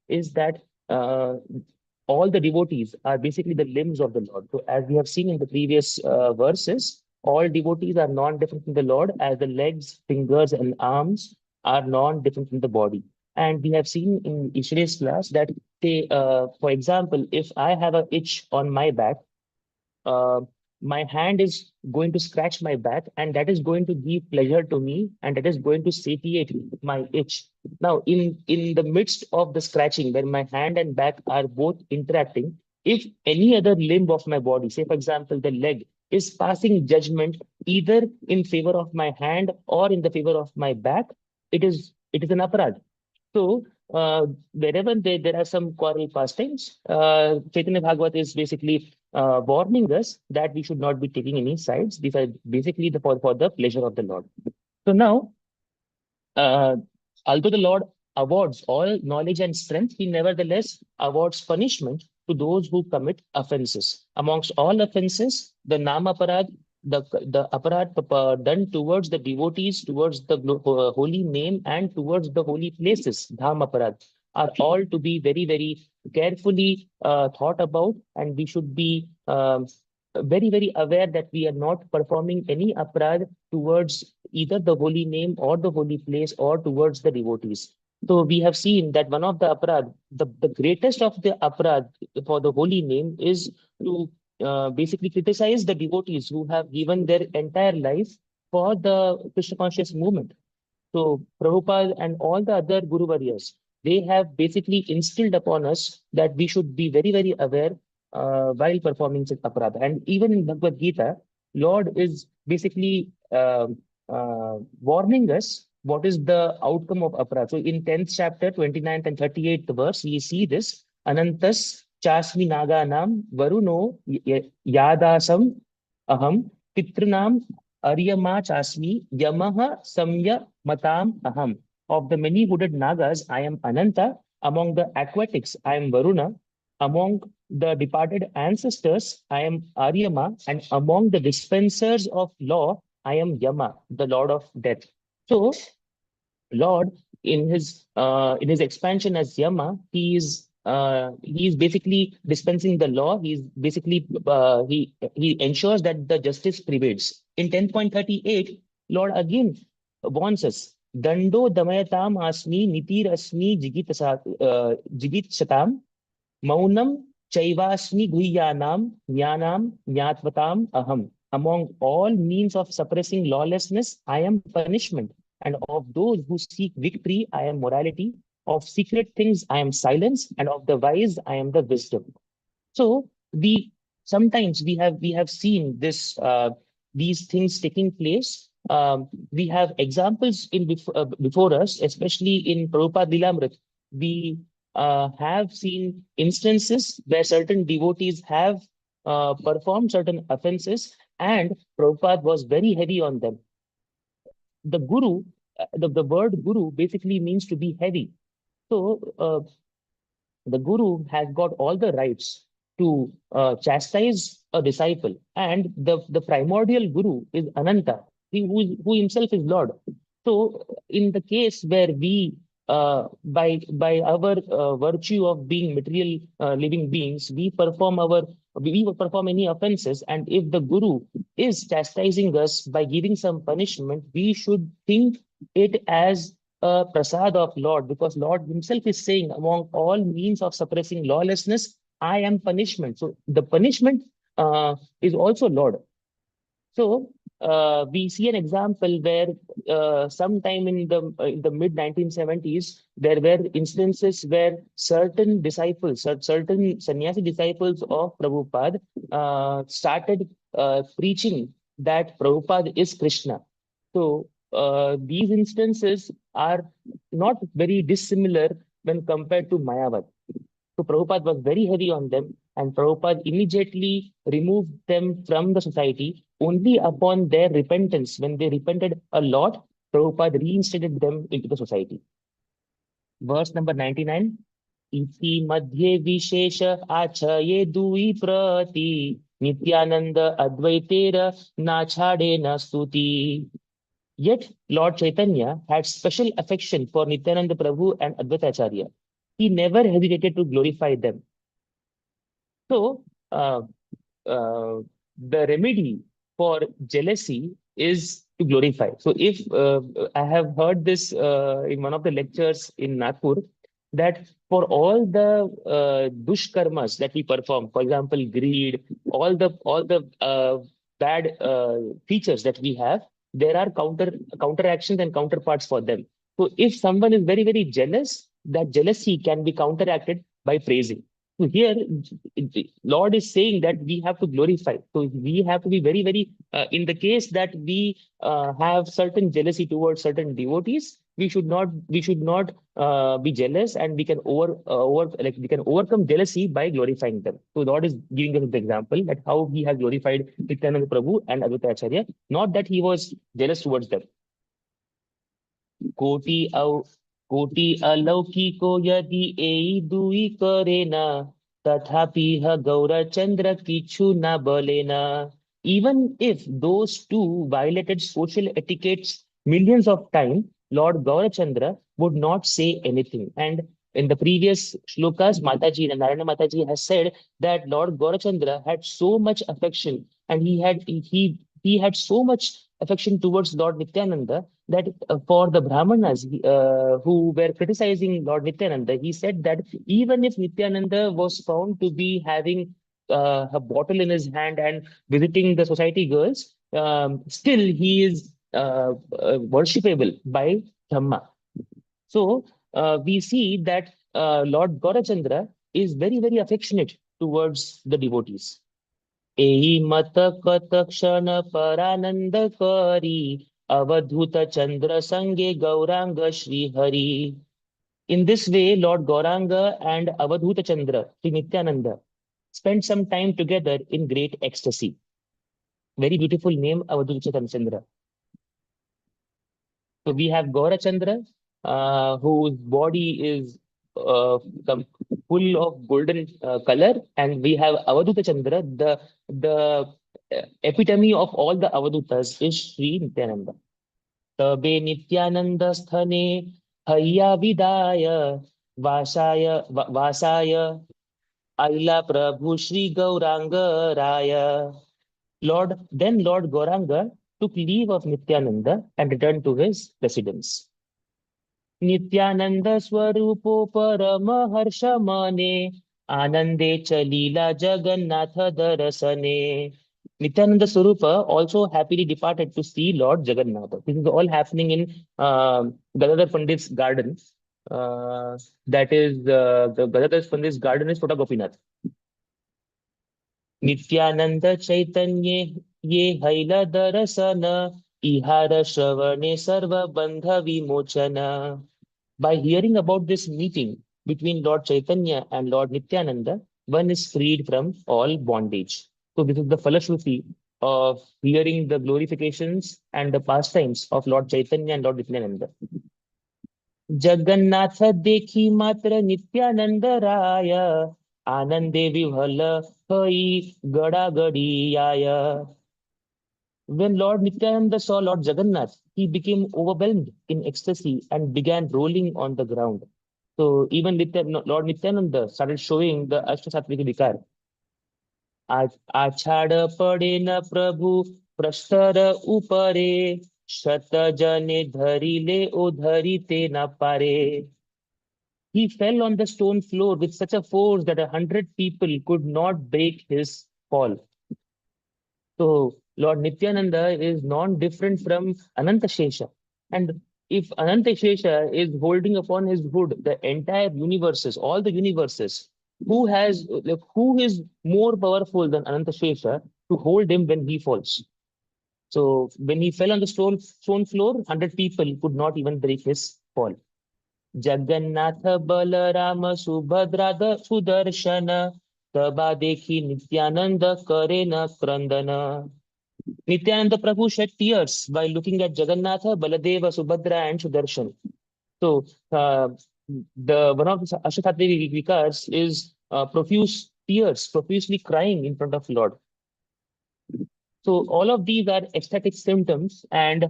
is that all the devotees are basically the limbs of the Lord. So, as we have seen in the previous verses, all devotees are non-different from the Lord, as the legs, fingers, and arms are non-different from the body. And we have seen in yesterday's class that, say, for example, if I have a itch on my back, uh, my hand is going to scratch my back, and that is going to give pleasure to me, and that is going to satiate my itch. Now, in the midst of the scratching, when my hand and back are both interacting, if any other limb of my body, say for example the leg, is passing judgment either in favor of my hand or in the favor of my back, it is an aparad. So, wherever there are some quarrel pastimes, Chaitanya Bhagavat is basically warning us that we should not be taking any sides. These are basically for the pleasure of the Lord. So now, uh, although the Lord awards all knowledge and strength, he nevertheless awards punishment to those who commit offenses. Amongst all offenses, the Nama Parad, the aparad done towards the devotees, towards the holy name, and towards the holy places, Dham Aparad, are all to be very, very carefully thought about, and we should be very, very aware that we are not performing any aparad towards either the holy name or the holy place or towards the devotees. So we have seen that one of the aparad, the greatest of the aparad for the holy name is to basically criticize the devotees who have given their entire life for the Krishna conscious movement. So Prabhupada and all the other Guru Varyas, they have basically instilled upon us that we should be very, very aware while performing such aparadha. And even in Bhagavad Gita, Lord is basically warning us what is the outcome of aparadha. So in 10th chapter, 29th and 38th verse, we see this. Anantas chasmi naganam varuno yadasam aham pitranam Aryama chasmi yamaha samya matam aham. Of the many hooded Nagas, I am Ananta. Among the aquatics, I am Varuna. Among the departed ancestors, I am Aryama. And among the dispensers of law, I am Yama, the Lord of Death. So, Lord, in his expansion as Yama, he is basically dispensing the law. He's basically he ensures that the justice prevails. In 10.38, Lord again warns us. Dando damayatam asmi nitir asmi jigit shatam maunam chaivasmi guhyanam jnanam jnatvatam aham. Among all means of suppressing lawlessness, I am punishment. And of those who seek victory, I am morality. Of secret things, I am silence. And of the wise, I am the wisdom. So we sometimes we have seen this these things taking place. We have examples before us, especially in Prabhupada Lilamrit. We have seen instances where certain devotees have performed certain offenses, and Prabhupada was very heavy on them. The guru, the word guru basically means to be heavy. So the guru has got all the rights to chastise a disciple, and the primordial guru is Ananta, who himself is Lord. So, in the case where we, by our virtue of being material living beings, we perform any offenses, and if the guru is chastising us by giving some punishment, we should think it as a prasad of Lord, because Lord Himself is saying, among all means of suppressing lawlessness, I am punishment. So the punishment is also Lord. So we see an example where sometime in the mid 1970s, there were instances where certain disciples, certain sannyasi disciples of Prabhupada started preaching that Prabhupada is Krishna. So these instances are not very dissimilar when compared to Mayavad. So Prabhupada was very heavy on them, and Prabhupada immediately removed them from the society. Only upon their repentance, when they repented a lot, Prabhupada reinstated them into the society. Verse number 99. Iti madhye vishesha achaye dui prati nityananda advaitera nachade na stuti. Yet Lord Chaitanya had special affection for Nityananda Prabhu and Advaita Acharya. he never hesitated to glorify them. So, uh, uh, the remedy for jealousy is to glorify. So, if I have heard this in one of the lectures in Nagpur, that for all the dushkarmas that we perform, for example, greed, all the bad features that we have, there are counteractions and counterparts for them. So, if someone is very very jealous, that jealousy can be counteracted by praising. So here, Lord is saying that we have to glorify. So we have to be very, very, in the case that we have certain jealousy towards certain devotees, we should not be jealous, and we can like we can overcome jealousy by glorifying them. So Lord is giving us the example that how he has glorified Nityananda Prabhu and Advaita Acharya, not that he was jealous towards them. कोटि औ कोटि अलौकिको यदि एई दुई करेना तथापि ह गौरचंद्र किछु न बोलेना. Even if those two violated social etiquettes millions of times, Lord Gaurachandra would not say anything. And in the previous shlokas, Mataji and Narayana Mataji has said that Lord Gaurachandra had so much affection, and he had so much affection towards Lord Nityananda, that for the Brahmanas who were criticizing Lord Nityananda, he said that even if Nityananda was found to be having a bottle in his hand and visiting the society girls, still he is worshipable by Dhamma. So we see that Lord Gaurachandra is very, very affectionate towards the devotees. एहि मत कत क्षण परानंद करी अवधूत चंद्र संगे Gaurang Shri Hari. In this way, Lord Gauranga and Avadhuta Chandra, Sri Nityananda, spent some time together in great ecstasy. Very beautiful name, Avadhuta Chandra. So we have Gaurachandra, whose body is uh, com- full of golden color, and we have Avadhuta Chandra. The epitome of all the Avadhutas is Sri Nityananda. तबे नित्यानंद स्थने हैया विदाय वासाय अइला प्रभु श्री गौरांग राय. Lord Gauranga took leave of Nityananda and returned to his residence. Nityanand स्वरूपो परम हर्ष मने आनंदे चलीला जगन्नाथ दर्शने. Nityananda Swarupa also happily departed to see Lord Jagannath. This is all happening in Gadadhar Pandit's garden. That is, the Gadadhar Pandit's garden is Chota Gopinath. Nityanand चैतन्य ये hell दर्शन इहार श्रवणे सर्व बंध विमोचन. By hearing about this meeting between Lord Chaitanya and Lord Nityananda, one is freed from all bondage. So this is the falashruti of hearing the glorifications and the pastimes of Lord Chaitanya and Lord Nityananda. Jagannath देखी मात्र नित्यानंद राय आनंदे विभल हई गड़ागड़ी आय. When Lord Nityananda saw Lord Jagannath, he became overwhelmed in ecstasy and began rolling on the ground. So even Lord Nityananda started showing the Ashtasattvic Vikar. आछाड़ पड़े न प्रभु प्रस्तर ऊपरे शत जने धरी ले ओ धरी ते न पारे. He fell on the stone floor with such a force that 100 people could not break his fall. So Lord Nityananda is non-different from Anantashesha. And if Anantashesha is holding upon his hood the entire universes, all the universes, who is more powerful than Anantashesha to hold him when he falls? So when he fell on the stone floor, 100 people could not even break his fall. Jagannath Balram Subhadra Sudarshan तबा देखी नित्यानंद करे न क्रंदन. Nityananda Prabhu shed tears while looking at Jagannatha, Baladeva, Subhadra, and Sudarshan. So the one of the Ashtatthvic vikars is profuse tears, profusely crying in front of Lord. So all of these are ecstatic symptoms, and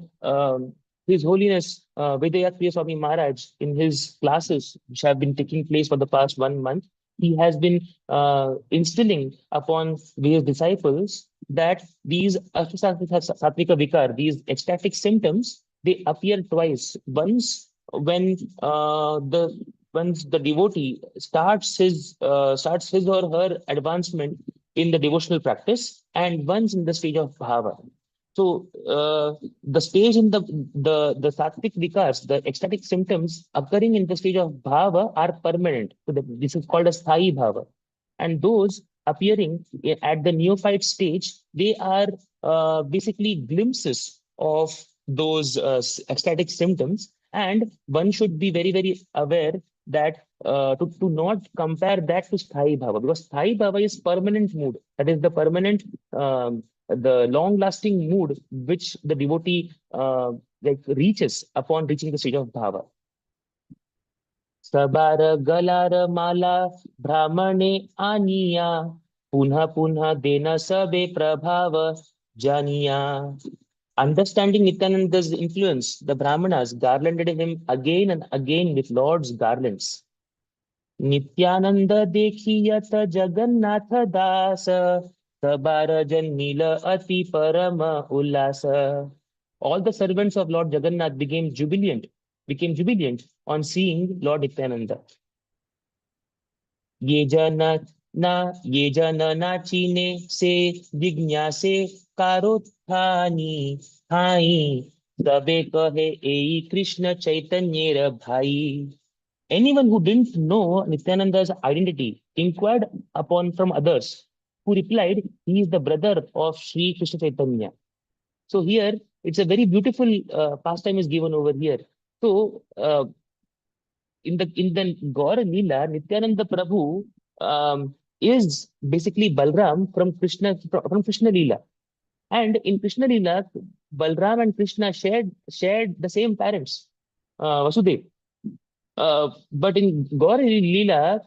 His Holiness Vedayatriya Swami Maharaj, in his classes, which have been taking place for the past 1 month, he has been instilling upon his disciples that these satvika vikar, these ecstatic symptoms, they appear twice. Once when once the devotee starts his or her advancement in the devotional practice, and once in the stage of bhava. So the stage in the sattvic vikas, the ecstatic symptoms occurring in the stage of bhava are permanent. So this is called a sthai bhava. And those appearing at the neophyte stage, they are basically glimpses of those ecstatic symptoms. And one should be very, very aware that to not compare that to sthai bhava, because sthai bhava is permanent mood. That is the permanent the long-lasting mood which the devotee like reaches upon reaching the stage of bhava. सबार गलार माला ब्राह्मणे आनिया पुनः पुनः देना सबे प्रभाव जानिया. Understanding Nityananda's influence, the Brahmanas garlanded him again and again with Lord's garlands. Nityanand देखियत Jagannath दास सबार जन्मिल अति परम उल्लास. All the servants of Lord Jagannath became jubilant on seeing Lord Nityananda. ये जन नाचीने से जिज्ञासे कारोत्थानी हाई सबे कहे एई कृष्ण चैतन्य भाई. Anyone who didn't know Nityananda's identity inquired upon from others, who replied, he is the brother of Sri Krishna Chaitanya. So here, it's a very beautiful pastime is given over here. So in the Gaur Leela, Nityananda Prabhu is basically Balram from Krishna Leela. And in Krishna Leela, Balram and Krishna shared the same parents, Vasudev. But in Gauri Leela,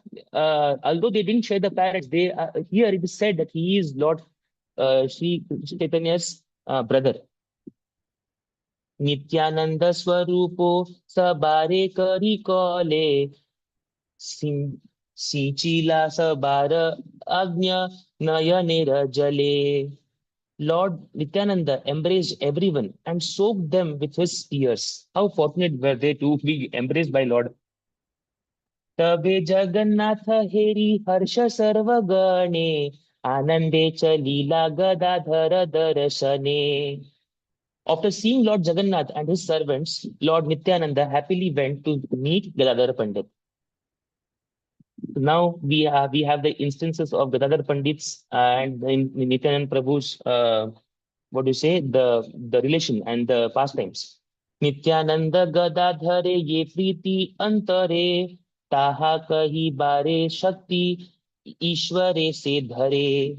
although they didn't share the parents, they here it is said that he is Lord Sri Chaitanya's brother. Nityananda Swarupo Sabare Kari Kole Sichila Sabara Agnya Nayanera Jale. Lord Nityananda embraced everyone and soaked them with his tears. How fortunate were they to be embraced by Lord. तबे जगन्नाथ हेरी हर्ष सर्वगणे आनंदे चलीला गदाधर दर्शने. After seeing Lord Jagannath and his servants, Lord Nityananda happily went to meet Gadadhar Pandit. Now we have the instances of Gadadhar Pandit's and Nityananda Prabhu's what do you say, the relation and the pastimes. Nityananda Gadadhare ye priti antare taha kahi bare shakti ishware se dhare.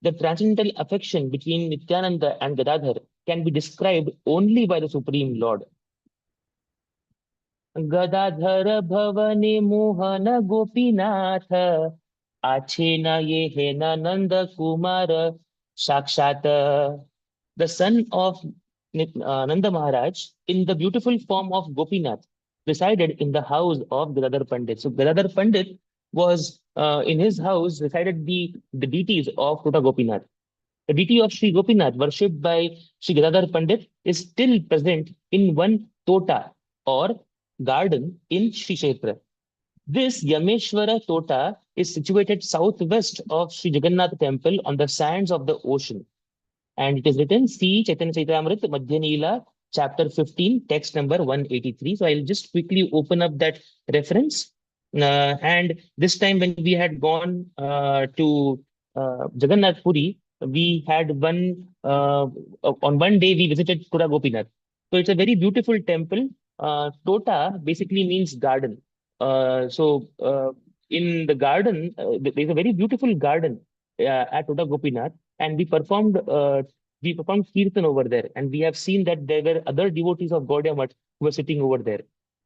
The transcendental affection between Nityananda and Gadadhar can be described only by the Supreme Lord. Gadadhar bhavane mohana gopinath achena ye he nanda kumar sakshat. The son of Nanda Maharaj, in the beautiful form of Gopinath, resided in the house of Gadadhar Pandit. So Gadadhar Pandit was in his house resided the deities of Tota Gopinath. The deity of Sri Gopinath, worshipped by Sri Gadadhar Pandit, is still present in one tota or garden in Sri Kshetra. This Yameshwara Tota is situated southwest of Sri Jagannath temple on the sands of the ocean. And it is written, see Chaitanya Chaitamrit, Madhya Neela, chapter 15, text number 183. So I'll just quickly open up that reference. And this time when we had gone to Jagannath Puri, we had on one day we visited Pura Gopinath. So it's a very beautiful temple. Tota basically means garden. In the garden, there's a very beautiful garden at Tota Gopinath, and we performed kirtan over there, and we have seen that there were other devotees of Gaudiya Math who were sitting over there.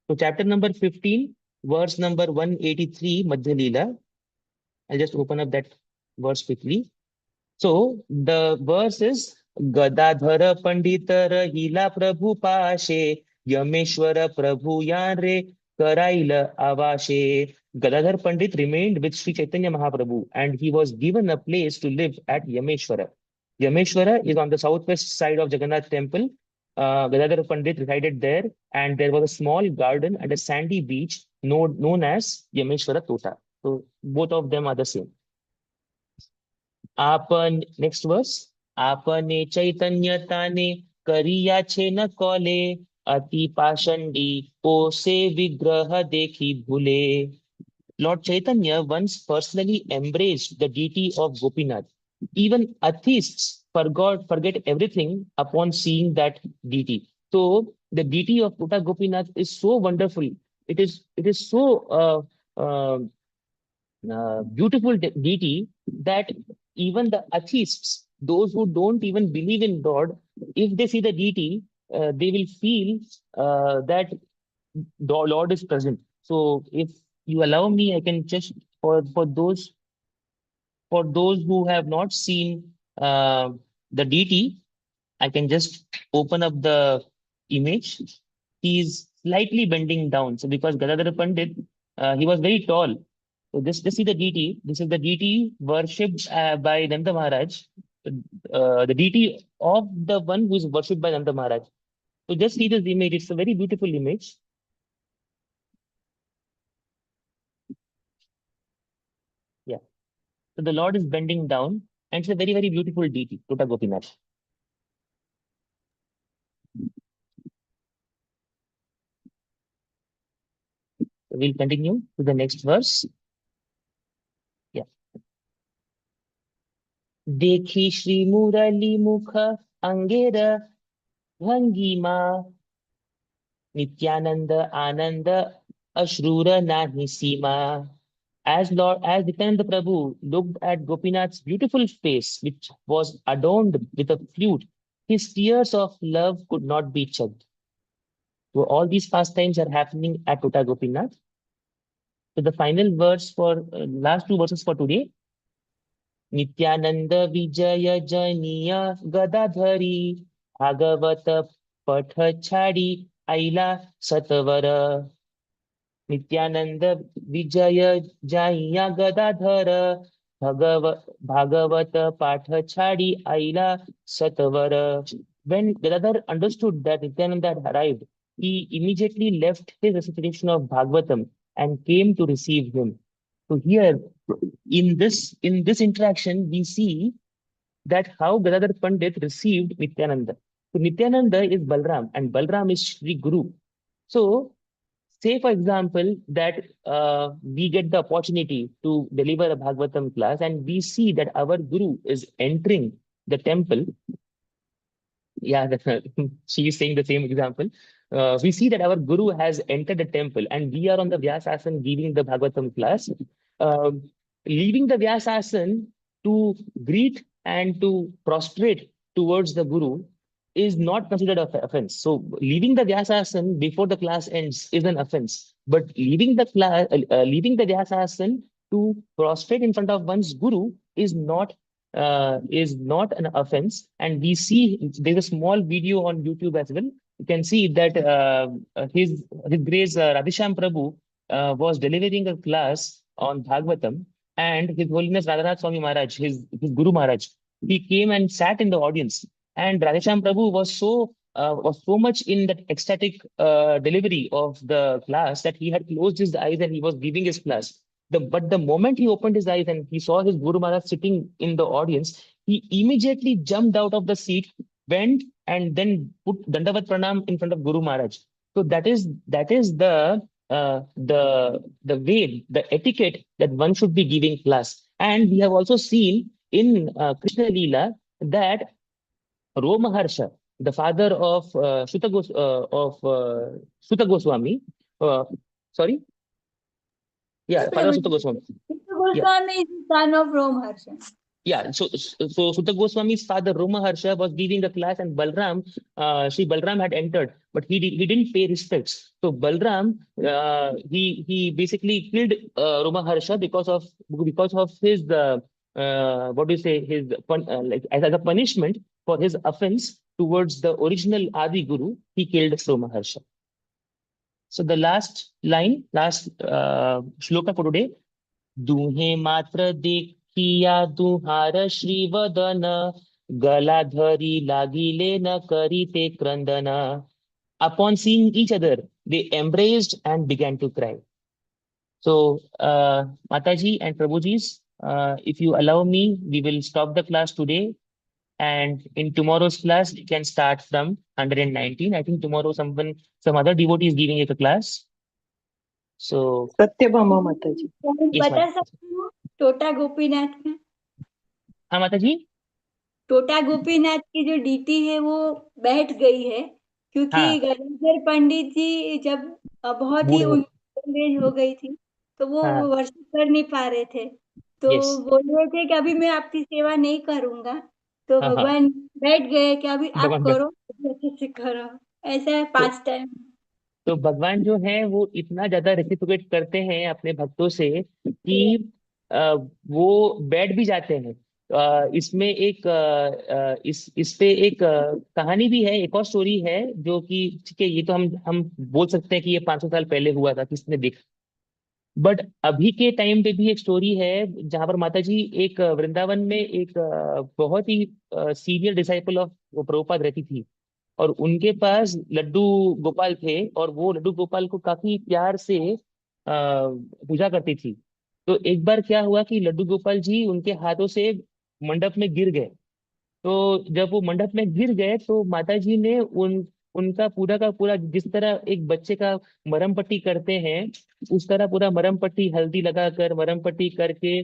So chapter number 15, verse number 183, Madhya Leela. I'll just open up that verse quickly. So the verse is Gadadhar पंडित रहिला प्रभु पाशे, यमेश्वर प्रभु यान रे कराईल आवाशे. Gadadhar Pandit remained with Sri Chaitanya Mahaprabhu and he was given a place to live at Yameshwara. Yameshwara is on the southwest side of Jagannath temple. Gadadhar Pandit resided there and there was a small garden and a sandy beach known as Yameshwara Tota. So both of them are the same. आपण next verse. आपने चैतन्य ताने करिया छे न कॉले, अति पाषंडी पोसे विग्रह देखी भूले. Lord Chaitanya once personally embraced the deity of Gopinath. Even atheists forget everything upon seeing that deity. So the deity of Uta Gopinath is so wonderful. It is so beautiful deity that even the atheists, those who don't even believe in God, if they see the deity, they will feel that the Lord is present. So if you allow me, I can just for those who have not seen the deity, I can just open up the image. He is slightly bending down. So because Gadadhar Pandit, he was very tall. So just see the deity. This is the deity worshipped by Nanda Maharaj, the deity of the one who is worshipped by Nanda Maharaj. So just see this image. It's a very beautiful image. Yeah. So the Lord is bending down, and it's a very, very beautiful deity, Tota Gopinath. So we'll continue to the next verse. Yeah. देखी श्री मुरली मुख अंगेर भंगिमा, नित्यानंद आनंद अश्रूर नाही सीमा. As Nityananda Prabhu looked at Gopinath's beautiful face, which was adorned with a flute, his tears of love could not be checked. So all these pastimes are happening at Tota Gopinath. So the final verse for last two verses for today. Nityanand विजय जनिय गदाधरी, भागवत पठ छाड़ी आईला सतवर. नित्यानंद विजय जाइया गदाधर, भागवत पाठ छाड़ी आईला सतवर. When Gadadhar understood that Nityananda had arrived, he immediately left his recitation of Bhagavatam and came to receive him. So here, in this interaction, we see that how Gadadhar Pandit received Nityananda. So Nityananda is Balram and Balram is Sri Guru. So say for example that we get the opportunity to deliver a Bhagavatam class and we see that our Guru is entering the temple. Yeah, she is saying the same example. We see that our Guru has entered the temple and we are on the Vyasasan giving the Bhagavatam class. Leaving the Vyasasan to greet and to prostrate towards the Guru is not considered an offense. So leaving the Vyasasan before the class ends is an offense. But leaving the class, leaving the Vyasasan to prostrate in front of one's Guru is not an offense. And we see there's a small video on YouTube as well. You can see that his Grace Radhisham Prabhu was delivering a class on Bhagavatam, and His Holiness Radhanath Swami Maharaj, his Guru Maharaj, he came and sat in the audience. And Radhisham Prabhu was so much in that ecstatic delivery of the class that he had closed his eyes and he was giving his class. But the moment he opened his eyes and he saw his Guru Maharaj sitting in the audience, he immediately jumped out of the seat, went and then put Dandavat Pranam in front of Guru Maharaj. So that is the way, the etiquette that one should be giving class. And we have also seen in Krishna Leela that Romaharsha, the father of Suta Goswami, sorry, yeah, father of Suta Goswami. Yeah. Goswami is the son of Romaharsha. Yeah, so Sutta Goswami's father Romaharsha was giving the class, and Sri Balram had entered, but he didn't pay respects. So Balram he basically killed Romaharsha because of his what do you say, like as a punishment for his offense towards the original Adi Guru, he killed Romaharsha. So the last line, last shloka for today. दुहे मात्र देखिया दुहार श्रीवदन गला धरी लागिले न करीते क्रंदन. Upon seeing each other, they embraced and began to cry. So, Mataji and Prabhujis, if you allow me, we will stop the class today. And in tomorrow's class, we can start from 119. I think tomorrow some other devotee is giving a class. So, Satyabhama माताजी. yes, बता Mataji. सकती हूँ टोटा गोपीनाथ का? हाँ माताजी. टोटा गोपीनाथ की जो डीटी है वो बैठ गई है क्योंकि हाँ. गंगाधर पंडित जी जब बहुत ही बूढ़े हो. एज हो गई थी तो वो हाँ. वर्षिप कर नहीं पा रहे थे, तो Yes. बोल रहे थे कि अभी मैं आपकी सेवा नहीं करूंगा, तो हाँ हाँ. भगवान बैठ गए कि अभी आप भगवान करो, अभी अच्छे से करो. ऐसा है तो 5 टाइम. तो भगवान जो है वो इतना ज्यादा रेसिप्रोकेट करते हैं अपने भक्तों से कि वो बैठ भी जाते हैं. इसमें एक इस पे एक कहानी भी है, एक और स्टोरी है जो कि ठीक है, ये तो हम बोल सकते हैं कि ये 500 साल पहले हुआ था, किसने देखा. बट अभी के टाइम पे भी एक स्टोरी है जहां पर माता जी एक वृंदावन में एक बहुत ही सीनियर डिसाइपल ऑफ प्रभुपाद रहती थी, और उनके पास लड्डू गोपाल थे, और वो लड्डू गोपाल को काफी प्यार से पूजा करती थी. तो एक बार क्या हुआ कि लड्डू गोपाल जी उनके हाथों से मंडप में गिर गए. तो जब वो मंडप में गिर गए तो माता जी ने उनका पूरा का पूरा, जिस तरह एक बच्चे का मरहम पट्टी करते हैं, उस तरह पूरा मरहम पट्टी, हल्दी लगाकर मरहम पट्टी करके,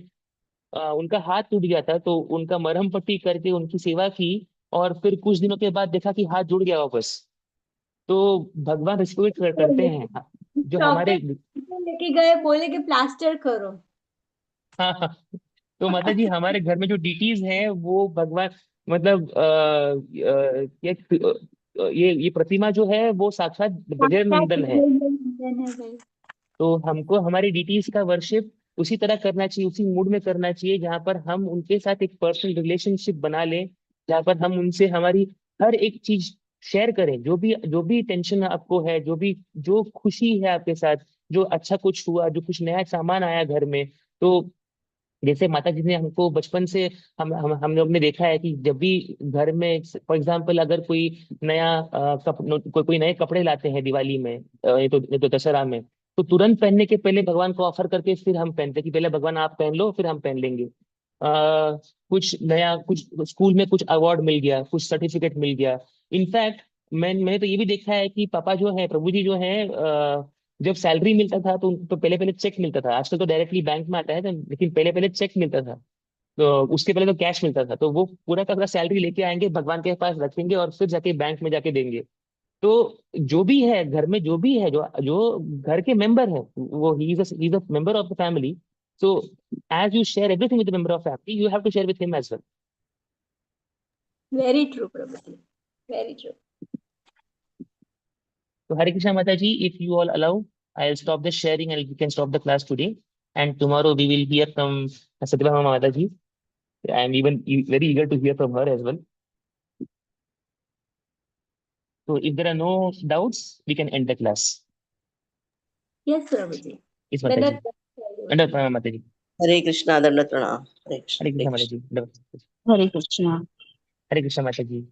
उनका हाथ टूट गया था तो उनका मरहम पट्टी करके उनकी सेवा की. और फिर कुछ दिनों के बाद देखा कि हाथ जुड़ गया वापस. तो भगवान रिस्पेक्ट करते हैं जो हमारे. डॉक्टर लेके गए, बोले कि प्लास्टर करो. हाँ हाँ. तो माता जी हमारे घर में जो डीटीज हैं वो भगवान, मतलब ये प्रतिमा जो है वो साक्षात गजेंद्र नंदन है. है भाई. तो हमको हमारी डीटीज का वर्शिप उसी तरह करना चाहिए, उसी मूड में करना चाहिए जहाँ पर हम उनके साथ एक पर्सनल रिलेशनशिप बना लें, जहाँ पर हम उनसे हमारी हर एक चीज शेयर करें, जो भी टेंशन आपको है, जो खुशी है आपके साथ, जो अच्छा कुछ हुआ, जो कुछ नया सामान आया घर में. तो जैसे माता जी ने हमको बचपन से, हम लोग ने देखा है कि जब भी घर में फॉर एग्जाम्पल अगर कोई नया कोई नए कपड़े लाते हैं दिवाली में, ये तो दशहरा में, तो तुरंत पहनने के पहले भगवान को ऑफर करके फिर हम पहनते हैं कि पहले भगवान आप पहन लो फिर हम पहन लेंगे. कुछ नया, कुछ स्कूल में कुछ अवार्ड मिल गया, कुछ सर्टिफिकेट मिल गया. इनफैक्ट मैंने तो ये भी देखा है कि पापा जो है, प्रभु जी जो है, जब सैलरी मिलता था तो उनको पहले पहले चेक मिलता था. आजकल तो डायरेक्टली बैंक में आता है लेकिन पहले पहले चेक मिलता था. तो उसके पहले तो कैश मिलता था, तो वो पूरा का पूरा सैलरी लेके आएंगे, भगवान के पास रखेंगे और फिर जाके बैंक में जाके देंगे. तो जो भी है घर में, जो भी है, जो जो घर के मेंबर है, वो he is a member of the family. So as you share everything with the member of family, you have to share with him as well. Very true Prabhu ji, very true. So Hare Krishna Mataji, if you all allow, I'll stop the sharing and we can stop the class today. And tomorrow we will hear from Satyabhama Mataji. I'm even very eager to hear from her as well. So if there are no doubts, we can end the class. Yes Prabhu ji. Yes, Mataji. Dandavat Pranam Mataji. Hare Krishna. Dandavat pranam. Hare Krishna. Hare Krishna Mataji. Dandavat. Hare Krishna. Hare Krishna Mataji.